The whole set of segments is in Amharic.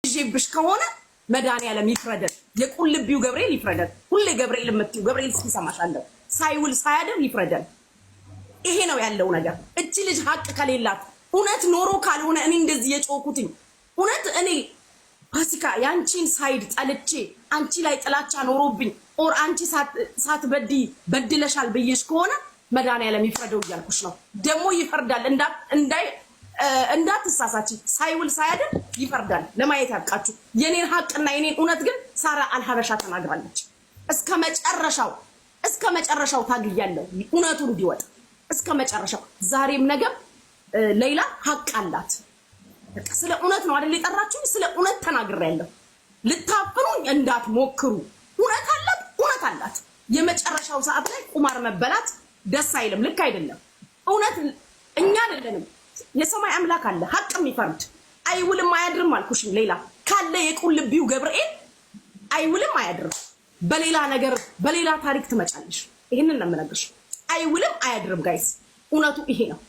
ይዤብሽ ከሆነ መድኃኒዓለም ይፍረደን። የቁልቢው ገብርኤል ይፍረደን። ሁሌ ገብርኤል የምትይው ገብርኤል እስኪሰማሻለሁ ሳይውል ሳያድር ይፍረደን። ይሄ ነው ያለው ነገር። እቺ ልጅ ሀቅ ከሌላት እውነት ኖሮ ካልሆነ እኔ እንደዚህ የጮኩትኝ እውነት እኔ ፋሲካ ያንቺን ሳይድ ጠልቼ አንቺ ላይ ጥላቻ ኖሮብኝ ኦር አንቺ ሳትበዲ በድለሻል ብዬሽ ከሆነ መድኃኒዓለም ይፍረደው እያልኩሽ ነው። ደግሞ ይፈርዳል። እንዳትሳሳቺ ሳይውል ሳያድር ይፈርዳል። ለማየት ያብቃችሁ። የኔን ሀቅና የኔን እውነት ግን ሳራ አልሀበሻ ተናግራለች። እስከ መጨረሻው ታግያለሁ እውነቱ እንዲወጣ እስከ መጨረሻው። ዛሬም ነገም ሌላ ሀቅ አላት። ስለ እውነት ነው አይደል የጠራችሁኝ? ስለ እውነት ተናግሬያለሁ። ልታፍኑኝ እንዳትሞክሩ። እውነት አላት። የመጨረሻው ሰዓት ላይ ቁማር መበላት ደስ አይልም፣ ልክ አይደለም። እውነት እኛ አይደለንም፣ የሰማይ አምላክ አለ ሀቅም ይፈርድ። አይውልም አያድርም አልኩሽም። ሌላ ካለ የቁልቢው ገብርኤል አይውልም አያድርም። በሌላ ነገር በሌላ ታሪክ ትመጫለሽ። ይሄንን ነው የምነግርሽ። አይውልም አያድርም ጋይስ፣ እውነቱ ይሄ ነው።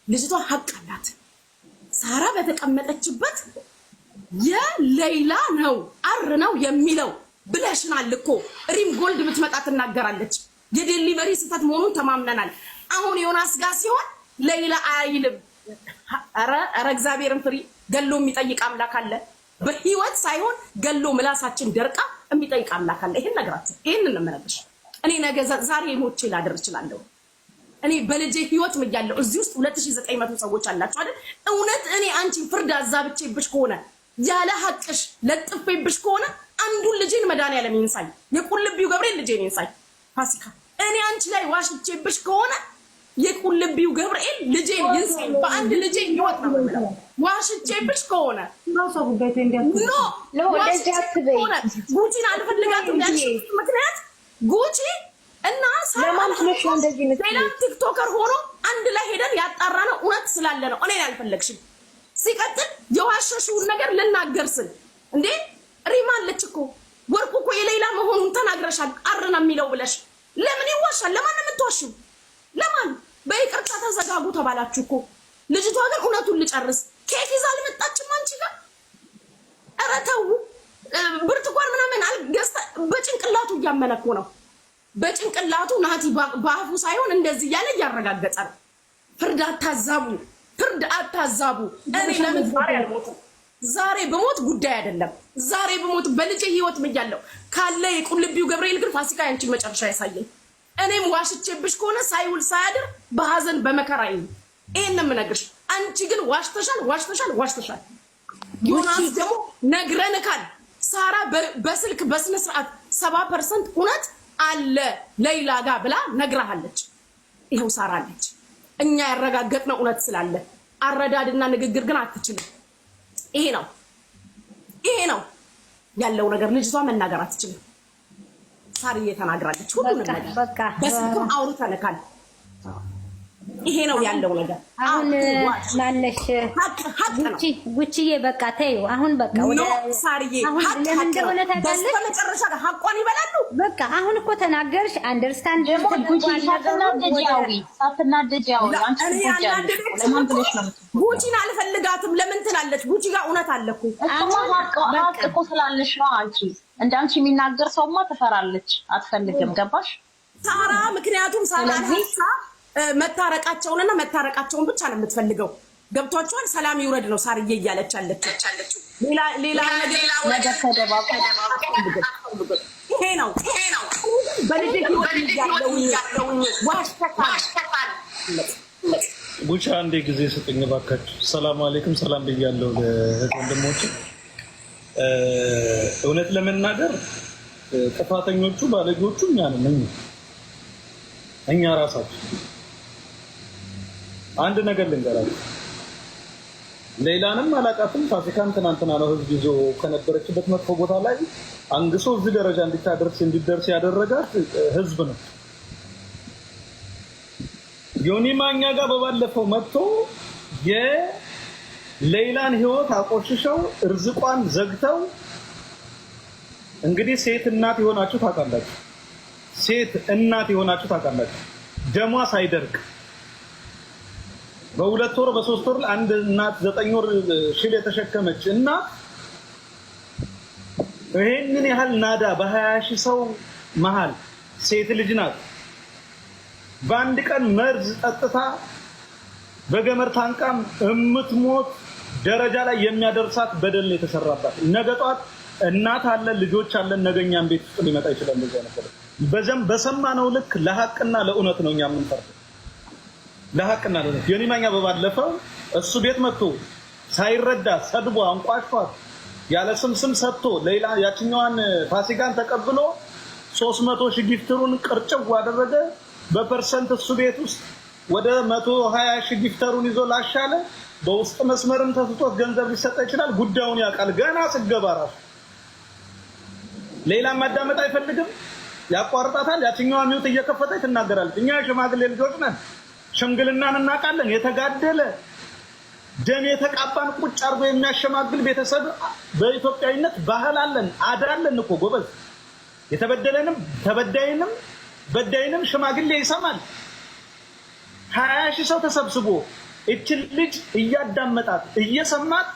ልጅቷ ሀቅ አላት። ሳራ በተቀመጠችበት የሌላ ነው ነው የሚለው ብለሽናል እኮ። ሪም ጎልድ ብትመጣ ትናገራለች። የዴሊቨሪ ስህተት መሆኑን ተማምነናል። አሁን ዮናስ ጋር ሲሆን ሌላ አይልም። ኧረ እግዚአብሔርን ፍሪ። ገሎ የሚጠይቅ አምላክ አለ። በህይወት ሳይሆን ገሎ ምላሳችን ደርቃ የሚጠይቅ አምላክ አለ። ይሄን ነግራችሁ ይሄን እንመረጥሽ። እኔ ነገ ዛሬ ሞቼ ላደር እችላለሁ። እኔ በልጄ ህይወት ምያለሁ። እዚህ ውስጥ 2900 ሰዎች አላችሁ አይደል? እውነት እኔ አንቺን ፍርድ አዛብቼብሽ ከሆነ ያለ ሀቅሽ ለጥፌብሽ ከሆነ አንዱን ልጄን መድኃኒዓለም ይንሳይ። የቁልቢው ገብርኤል ልጄን ይንሳይ። ፋሲካ እኔ አንቺ ላይ ዋሽቼብሽ ከሆነ የቁልቢው ገብርኤል ልጄን ይንሳይ። በአንድ ልጄ ህይወት ነው ማለት ዋሽቼብሽ ከሆነ ጉቺን አልፈልጋትም ያልሽበት ምክንያት ጉቺ እና ሌላ ቲክቶከር ሆኖ አንድ ላይ ሄደን ያጣራ ነው እውነት ስላለ ነው። እኔን አልፈለግሽም። ሲቀጥል የዋሸሽውን ነገር ልናገር ስል እንዴ ሪማለች እኮ ወርቁ እኮ የሌላ መሆኑን ተናግረሻል። አርና የሚለው ብለሽ ለምን ይዋሻል? ለማን ነው የምትዋሽው? ለማን? በይቅርታ ተዘጋጉ ተባላችሁ እኮ። ልጅቷ ግን እውነቱን ልጨርስ ኬክ ይዛ አልመጣችም አንቺ ጋር። ኧረ ተው። ብርቱካን ምናምን አልገዝታ በጭንቅላቱ እያመነ እኮ ነው። በጭንቅላቱ ናቲ በአፉ ሳይሆን እንደዚህ እያለ እያረጋገጠ ነው። ፍርድ አታዛቡ። እኔ ለምን ዛሬ አልሞትም? ዛሬ በሞት ጉዳይ አይደለም። ዛሬ በሞት በልጄ ህይወት ምያለሁ ካለ የቁልቢው ገብርኤል ግን ፋሲካ ያንቺ መጨረሻ ያሳየኝ። እኔም ዋሽቼብሽ ከሆነ ሳይውል ሳያድር በሀዘን በመከራ ይሄን ነው የምነግርሽ። አንቺ ግን ዋሽተሻል። ዮናስ ደግሞ ነግረንካል። ሳራ በስልክ በስነ ስርዓት 70% እውነት አለ ሌላ ጋር ብላ ነግራሃለች። ይሄው ሳራ አለች። እኛ ያረጋገጥነው እውነት ስላለ አረዳድና ንግግር ግን አትችልም። ይሄ ነው ያለው ነገር። ልጅቷ መናገር አትችልም። ሳርዬ ተናግራለች። ሁሉንም ነገር በስልክም አውርተንካል። ይሄ ነው ያለው ነገር። አሁን ማነሽ ጉቺዬ በቃ ተይው። አሁን በቃ ወደ ሳርዬ አሁን ለምን እንደሆነ ታውቃለሽ? በመጨረሻ ሀቋን ይበላሉ። በቃ አሁን እኮ ተናገርሽ። አንደርስታንድ ጉቺን አልፈልጋትም ለምን ትላለች? ጉቺ ጋር እውነት አለ እኮ እኮ ስላለሽ ነው። አንቺ እንዳንቺ የሚናገር ሰውማ ትፈራለች፣ አትፈልግም። ገባሽ ሳራ? ምክንያቱም ሳራ መታረቃቸውን ብቻ ነው የምትፈልገው። ገብቷቸዋል። ሰላም ይውረድ ነው ሳርዬ እያለች አለችው። ሌላ ነገር ተደባባ። ይሄ ነው በልጅ ያለው ዋሽተካል። ጉቻ አንዴ ጊዜ ስጥኝ ባካችሁ። ሰላም አለይኩም። ሰላም ብያለሁ ለወንድሞቼ። እውነት ለመናገር ጥፋተኞቹ ባለጌዎቹ እኛ ነን፣ እኛ ራሳችን። አንድ ነገር ልንገራችሁ፣ ሌላንም አላቃትም። ፋሲካን ትናንትና ነው ህዝብ ይዞ ከነበረችበት መጥፎ ቦታ ላይ አንግሶ እዚህ ደረጃ እንዲደርስ ያደረጋት ህዝብ ነው። ዮኒ ማኛ ጋር በባለፈው መጥቶ የሌላን ህይወት አቆሽሸው እርዝቋን ዘግተው፣ እንግዲህ ሴት እናት የሆናችሁ ታውቃላችሁ። ደሟ ሳይደርቅ በ2 ወር በ3 ወር አንድ እናት 9 ወር ሽል የተሸከመች እናት ይሄንን ያህል ናዳ በ20 ሺህ ሰው መሃል ሴት ልጅ ናት በአንድ ቀን መርዝ ጠጥታ በገመር ታንቃም እምትሞት ደረጃ ላይ የሚያደርሳት በደል የተሰራባት። ነገ ጧት እናት አለ ልጆች አለ ነገኛም ቤት ውስጥ ሊመጣ ይችላል። እንደዚህ ነገር በሰማነው ልክ ለሐቅና ለእውነት ነው እኛ የምንፈርደው። ለሐቅና ለእውነት የኔ ማኛ በባለፈው እሱ ቤት መጥቶ ሳይረዳ ሰድቦ አንቋሽቷት ያለ ስም ሰጥቶ ሌላ ያችኛዋን ፋሲካን ተቀብሎ 300 ሺህ ጊፍተሩን ቅርጭው አደረገ። በፐርሰንት እሱ ቤት ውስጥ ወደ 120 ሺህ ጊፍተሩን ይዞ ላሻለ በውስጥ መስመርም ተስጦት ገንዘብ ሊሰጥ ይችላል። ጉዳዩን ያውቃል። ገና ስገባ ራሱ ሌላ ማዳመጥ አይፈልግም፣ ያቋርጣታል። ያችኛዋ ሚውት እየከፈተች ትናገራለች። እኛ ሽማግሌ ልጆች ነን፣ ሽምግልናን እናውቃለን። የተጋደለ ደም የተቃባን ቁጭ አርጎ የሚያሸማግል ቤተሰብ በኢትዮጵያዊነት ባህል አለን፣ አዳለን እኮ ጎበዝ። የተበደለንም ተበዳይንም በዳይንም ሽማግሌ ይሰማል። 20 ሺህ ሰው ተሰብስቦ እቺ ልጅ እያዳመጣት እየሰማት፣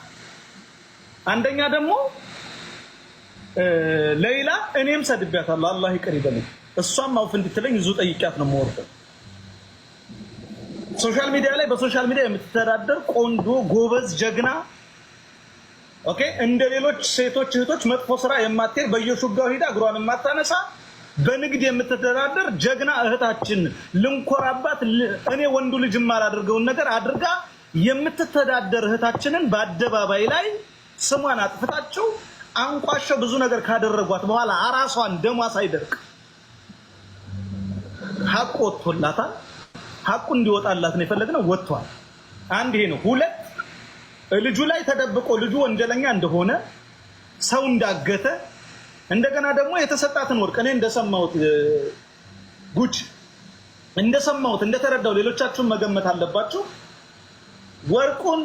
አንደኛ ደግሞ ሌላ እኔም ሰድቢያታለሁ አላህ ይቅር ይበለኝ። እሷም አውፍ እንድትለኝ እዙ ጠይቂያት ነው የምወርደው። ሶሻል ሚዲያ ላይ በሶሻል ሚዲያ የምትተዳደር ቆንጆ ጎበዝ ጀግና ኦኬ፣ እንደ ሌሎች ሴቶች እህቶች መጥፎ ስራ የማትሄድ በየሹጋው ሄዳ እግሯን የማታነሳ በንግድ የምትተዳደር ጀግና እህታችን ልንኮራባት እኔ ወንዱ ልጅ ማላደርገውን ነገር አድርጋ የምትተዳደር እህታችንን በአደባባይ ላይ ስሟን አጥፍታቸው አንቋሸው ብዙ ነገር ካደረጓት በኋላ አራሷን ደሟ ሳይደርቅ ሐቁ ወጥቶላታል። ሐቁ እንዲወጣላት ነው የፈለግነው፣ ወጥቷል። አንድ ይሄ ነው። ሁለት ልጁ ላይ ተደብቆ ልጁ ወንጀለኛ እንደሆነ ሰው እንዳገተ እንደገና ደግሞ የተሰጣትን ወርቅ እኔ እንደሰማሁት ጉጭ እንደሰማሁት እንደተረዳው ሌሎቻችሁም መገመት አለባችሁ። ወርቁን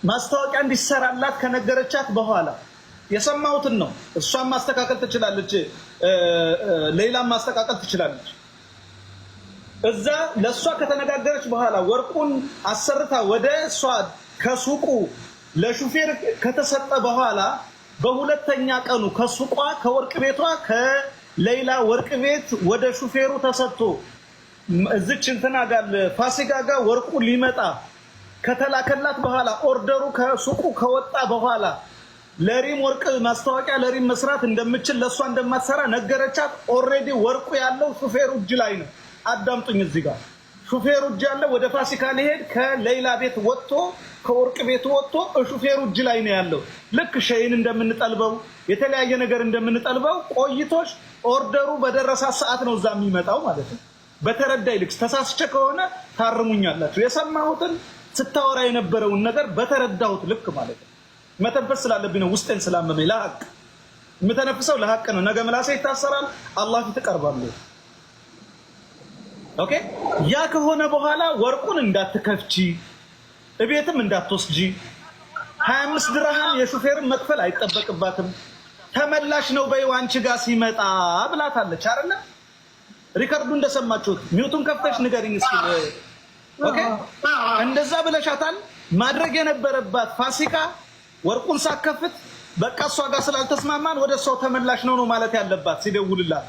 ማስታወቂያ እንዲሰራላት ከነገረቻት በኋላ የሰማሁትን ነው። እሷም ማስተካከል ትችላለች፣ ሌላም ማስተካከል ትችላለች። እዛ ለሷ ከተነጋገረች በኋላ ወርቁን አሰርታ ወደ እሷ ከሱቁ ለሹፌር ከተሰጠ በኋላ በሁለተኛ ቀኑ ከሱቋ ከወርቅ ቤቷ ከሌላ ወርቅ ቤት ወደ ሹፌሩ ተሰጥቶ እዚች እንትና ጋር ፋሲካ ጋር ወርቁ ሊመጣ ከተላከላት በኋላ ኦርደሩ ከሱቁ ከወጣ በኋላ ለሪም ወርቅ ማስታወቂያ ለሪም መስራት እንደምችል ለሷ እንደማትሰራ ነገረቻት። ኦሬዲ ወርቁ ያለው ሹፌሩ እጅ ላይ ነው። አዳምጡኝ፣ እዚህ ጋር ሹፌሩ እጅ ያለው ወደ ፋሲካ ሊሄድ ከሌላ ቤት ወጥቶ ከወርቅ ቤት ወጥቶ ሹፌሩ እጅ ላይ ነው ያለው። ልክ ሸይን እንደምንጠልበው የተለያየ ነገር እንደምንጠልበው ቆይቶች ኦርደሩ በደረሳ ሰዓት ነው እዛ የሚመጣው ማለት ነው። በተረዳይ ልክ ተሳስቼ ከሆነ ታርሙኛላችሁ። የሰማሁትን ስታወራ የነበረውን ነገር በተረዳሁት ልክ ማለት ነው። መተንፈስ ስላለብኝ ነው፣ ውስጤን ስላመመኝ። ለሐቅ የምተነፍሰው ለሐቅ ነው። ነገ ምላሴ ይታሰራል፣ አላህ ፊት እቀርባለሁ። ኦኬ። ያ ከሆነ በኋላ ወርቁን እንዳትከፍቺ እቤትም እንዳትወስጂ 25 ድርሃም የሹፌርን መክፈል አይጠበቅባትም። ተመላሽ ነው በይው አንቺ ጋር ሲመጣ ብላታለች አይደለ? ሪከርዱ እንደሰማችሁት ሚውቱን ከፍተሽ ንገሪኝ እስኪ። ኦኬ፣ እንደዛ ብለሻታል። ማድረግ የነበረባት ፋሲካ ወርቁን ሳከፍት በቃ እሷ ጋር ስላልተስማማን ወደ እሷ ተመላሽ ነው ማለት ያለባት ሲደውልላት።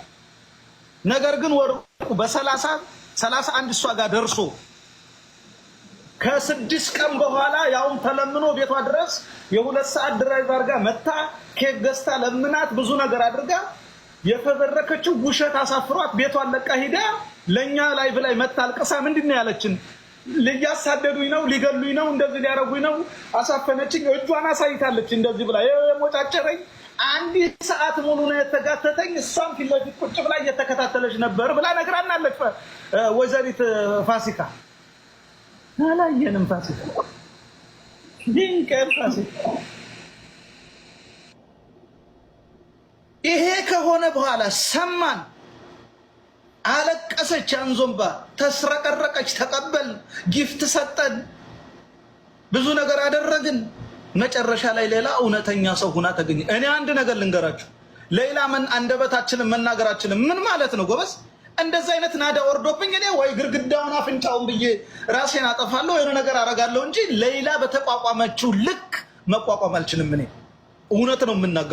ነገር ግን ወርቁ በ31 እሷ ጋር ደርሶ ከ6 ቀን በኋላ ያውም ተለምኖ ቤቷ ድረስ የ2 ሰዓት ድራይቨር ጋር መታ ኬክ ገዝታ ለምናት ብዙ ነገር አድርጋ የፈበረከችው ውሸት አሳፍሯት ቤቷን ለቃ ሄዳ ለኛ ላይ ብላይ መታ አልቀሳ ምንድነው ያለችን? ሊያሳደዱኝ ነው፣ ሊገሉኝ ነው፣ እንደዚህ ሊያረጉኝ ነው፣ አሳፈነችኝ። እጇን አሳይታለች እንደዚህ ብላ የሞጫጨረኝ 1 ሰዓት ሙሉ ነው የተጋተተኝ። እሷም ፊት ለፊት ቁጭ ብላ እየተከታተለች ነበር ብላ ነግራናለች። ወይዘሪት ፋሲካ አላየንም። ፋሲካ ድንቀር ፋሲካ። ይሄ ከሆነ በኋላ ሰማን፣ አለቀሰች፣ አንዞምባ ተስረቀረቀች፣ ተቀበል፣ ጊፍት ሰጠን፣ ብዙ ነገር አደረግን። መጨረሻ ላይ ሌላ እውነተኛ ሰው ሆና ተገኘ። እኔ አንድ ነገር ልንገራችሁ፣ ሌላ አንደበታችንን መናገራችንን ምን ማለት ነው ጎበዝ? እንደዛ አይነት ናዳ ወርዶብኝ እኔ ወይ ግርግዳውን አፍንጫውን ብዬ ራሴን አጠፋለሁ የሆነ ነገር አረጋለሁ እንጂ ሌላ በተቋቋመችው ልክ መቋቋም አልችልም። እኔ እውነት ነው የምናገረው።